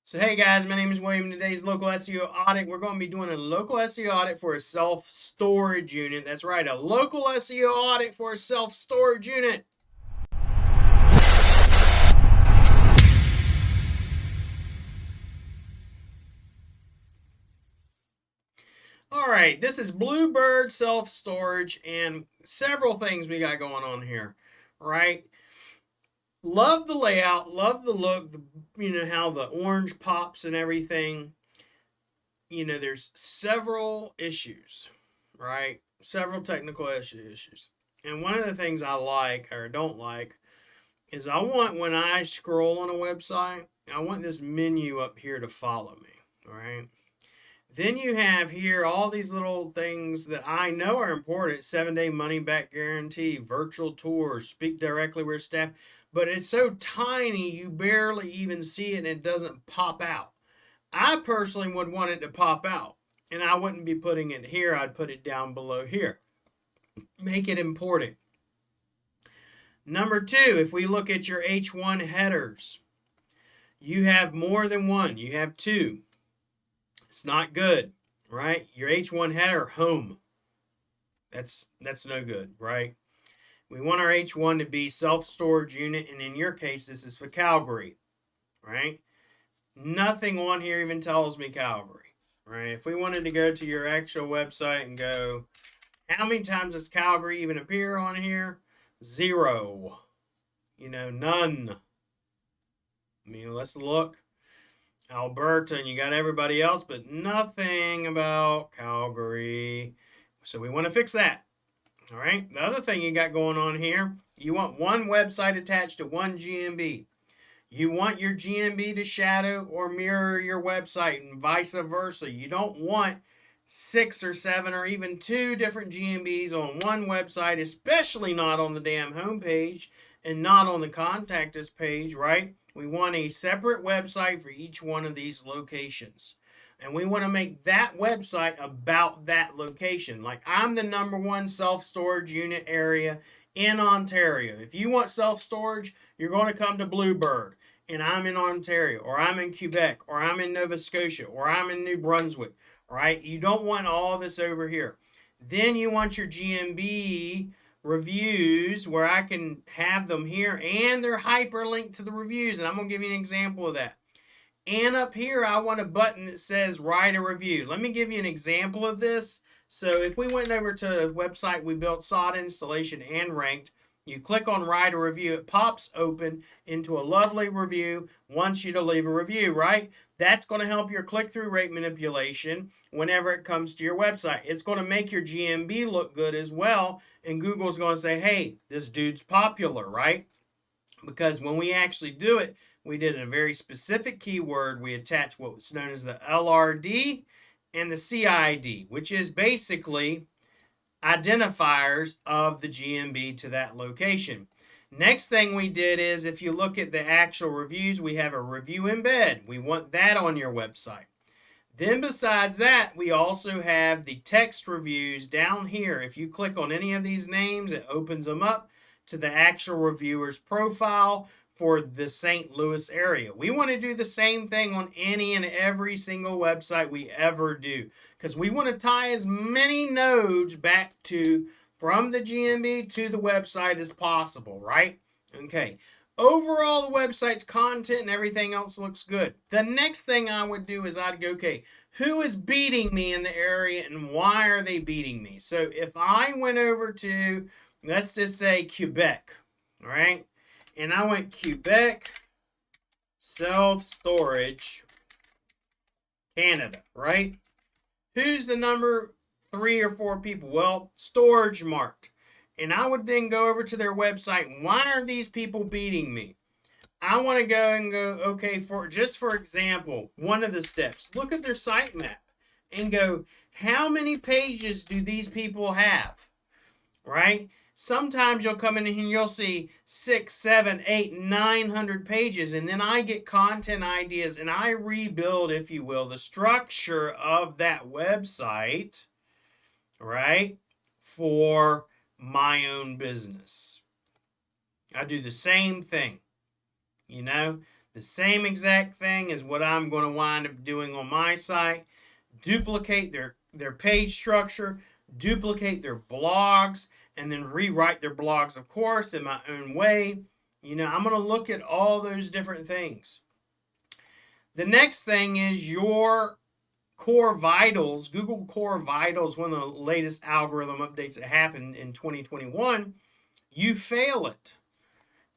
So hey guys, my name is William. In today's local SEO audit, we're going to be doing a local SEO audit for a self-storage unit. That's right, a local SEO audit for a self-storage unit. All right, this is Bluebird self-storage and several things we got going on here, right? Love the layout, love the look, how the orange pops and everything. There's several issues, right? Several technical issues. And one of the things I like or don't like is I want when I scroll on a website, I want this menu up here to follow me, all right? Then you have here all these little things that I know are important: 7-day money back guarantee, virtual tours, speak directly with staff. But it's so tiny you barely even see it and it doesn't pop out. I personally would want it to pop out, and I wouldn't be putting it here. I'd put it down below here. Make it important. Number two, if we look at your H1 headers, you have more than one. You have two. It's not good, right? Your H1 header, home. That's no good, right? We want our H1 to be self-storage unit, and in your case, this is for Calgary, right? Nothing on here even tells me Calgary, right? If we wanted to go to your actual website and go, how many times does Calgary even appear on here? 0. None. Let's look. Alberta, and you got everybody else, but nothing about Calgary. So we want to fix that. All right. The other thing you got going on here, you want one website attached to one GMB. You want your GMB to shadow or mirror your website and vice versa. You don't want 6 or 7 or even 2 different GMBs on one website, especially not on the damn homepage and not on the contact us page, right? We want a separate website for each one of these locations. And we want to make that website about that location. Like, I'm the #1 self-storage unit area in Ontario. If you want self-storage, you're going to come to Bluebird. And I'm in Ontario, or I'm in Quebec, or I'm in Nova Scotia, or I'm in New Brunswick, right? You don't want all this over here. Then you want your GMB reviews where I can have them here, and they're hyperlinked to the reviews. And I'm going to give you an example of that. And up here, I want a button that says write a review. Let me give you an example of this. So if we went over to a website we built, sought installation and ranked, you click on write a review, it pops open into a lovely review, wants you to leave a review, right? That's going to help your click-through rate manipulation whenever it comes to your website. It's going to make your GMB look good as well, and Google's going to say, hey, this dude's popular, right? Because when we actually do it, we did a very specific keyword. We attached what's known as the LRD and the CID, which is basically identifiers of the GMB to that location. Next thing we did is, if you look at the actual reviews, we have a review embed. We want that on your website. Then besides that, we also have the text reviews down here. If you click on any of these names, it opens them up to the actual reviewer's profile for the St. Louis area. We want to do the same thing on any and every single website we ever do, because we want to tie as many nodes back to from the GMB to the website as possible, right? Okay. Overall, the website's content and everything else looks good. The next thing I would do is I'd go, okay, who is beating me in the area and why are they beating me? So if I went over to, let's just say Quebec, all right? And I went Quebec self-storage Canada, right? Who's the number 3 or 4 people? Well, Storage Mart. And I would then go over to their website. Why are these people beating me? I want to go and go, okay, for example, one of the steps, look at their sitemap and go, how many pages do these people have, right? Sometimes you'll come in and you'll see 6, 7, 8, 900 pages, and then I get content ideas and I rebuild, if you will, the structure of that website, right, for my own business. I do the same thing, The same exact thing is what I'm going to wind up doing on my site. Duplicate their page structure, duplicate their blogs, and then rewrite their blogs, of course, in my own way. I'm going to look at all those different things. The next thing is your Core Vitals. Google Core Vitals, one of the latest algorithm updates that happened in 2021. You fail it,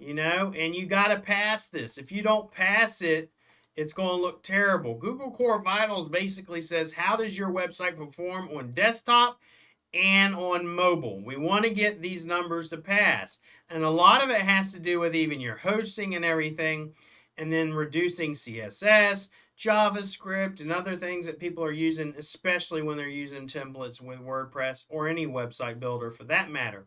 and you got to pass this. If you don't pass it, it's going to look terrible. Google Core Vitals basically says, how does your website perform on desktop and on mobile? We want to get these numbers to pass. And a lot of it has to do with even your hosting and everything, and then reducing CSS, JavaScript, and other things that people are using, especially when they're using templates with WordPress or any website builder for that matter.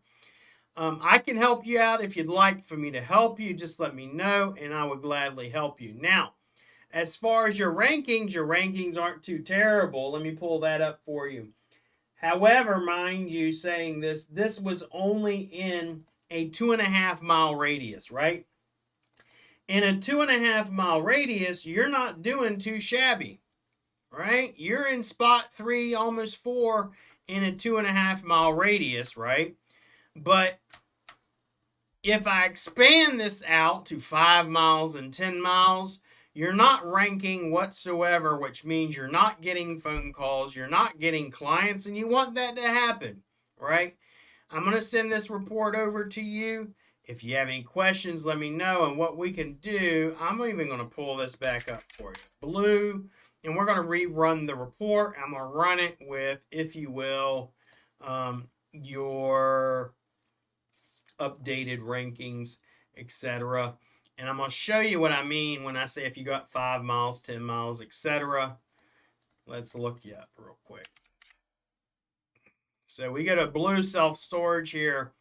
I can help you out. If you'd like for me to help you, just let me know, and I would gladly help you. Now, as far as your rankings aren't too terrible. Let me pull that up for you. However, mind you, saying this was only in a 2.5 mile radius, right? In a 2.5 mile radius, you're not doing too shabby, right? You're in spot 3, almost 4 in a 2.5 mile radius, right? But if I expand this out to 5 miles and 10 miles, you're not ranking whatsoever, which means you're not getting phone calls, you're not getting clients, and you want that to happen, right? I'm going to send this report over to you. If you have any questions, let me know. And what we can do, I'm even going to pull this back up for you. Blue, and we're going to rerun the report. I'm going to run it with, if you will, your updated rankings, etc. And I'm going to show you what I mean when I say if you got 5 miles, 10 miles, etc. Let's look you up real quick. So we got a blue self-storage here.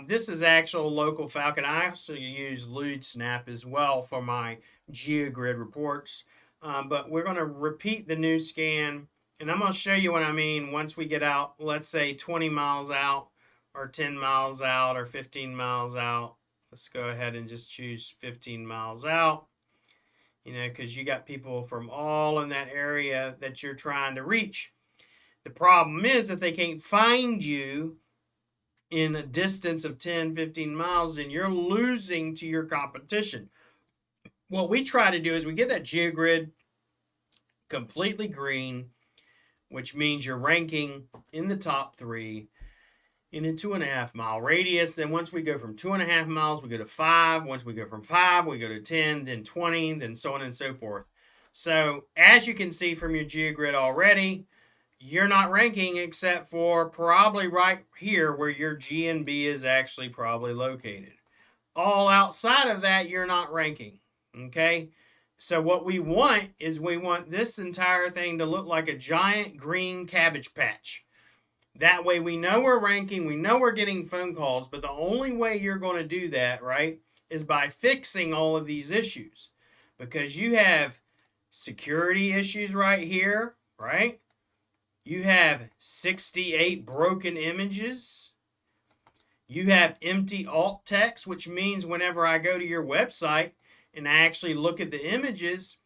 This is actual local Falcon. I also use LeadSnap as well for my GeoGrid reports. But we're going to repeat the new scan. And I'm going to show you what I mean once we get out, let's say 20 miles out, or 10 miles out, or 15 miles out. Let's go ahead and just choose 15 miles out, because you got people from all in that area that you're trying to reach. The problem is that they can't find you in a distance of 10, 15 miles, and you're losing to your competition. What we try to do is we get that GeoGrid completely green, which means you're ranking in the top 3 in a 2.5 mile radius. Then once we go from 2.5 miles, we go to 5. Once we go from 5, we go to 10, then 20, then so on and so forth. So as you can see from your GeoGrid already, you're not ranking except for probably right here where your GNB is actually probably located. All outside of that, you're not ranking. Okay? So what we want is we want this entire thing to look like a giant green cabbage patch. That way we know we're ranking, we know we're getting phone calls, but the only way you're going to do that, right, is by fixing all of these issues. Because you have security issues right here, right? You have 68 broken images. You have empty alt text, which means whenever I go to your website and I actually look at the images,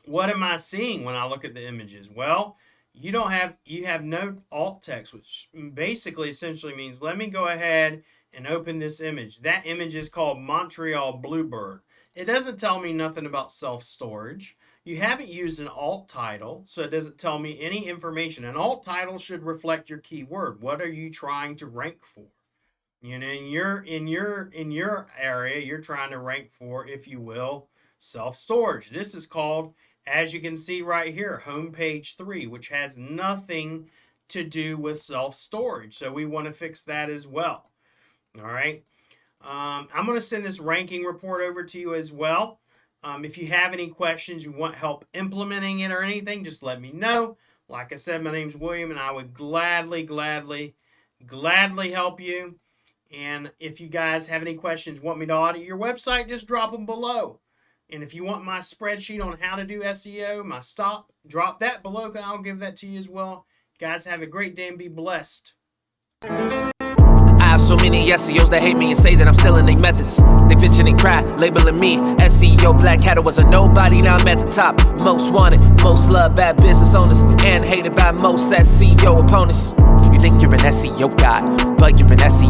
what am I seeing when I look at the images? Well, you have no alt text, which basically essentially means let me go ahead and open this image. That image is called Montreal Bluebird. It doesn't tell me nothing about self-storage. You haven't used an alt title, so it doesn't tell me any information. An alt title should reflect your keyword. What are you trying to rank for? In your area, you're trying to rank for, if you will, self-storage. This is called, as you can see right here, home page 3, which has nothing to do with self-storage. So we want to fix that as well. All right. I'm going to send this ranking report over to you as well. If you have any questions, you want help implementing it or anything, just let me know. Like I said, my name's William, and I would gladly help you. And if you guys have any questions, want me to audit your website, just drop them below. And if you want my spreadsheet on how to do SEO, my stop, drop that below, and I'll give that to you as well. Guys, have a great day and be blessed. so many SEOs that hate me and say that I'm stealing their methods. They bitching and cry, labeling me SEO Black Hat. I was a nobody, now I'm at the top. Most wanted, most loved, bad business owners, and hated by most SEO opponents. You think you're an SEO god, but you're an SEO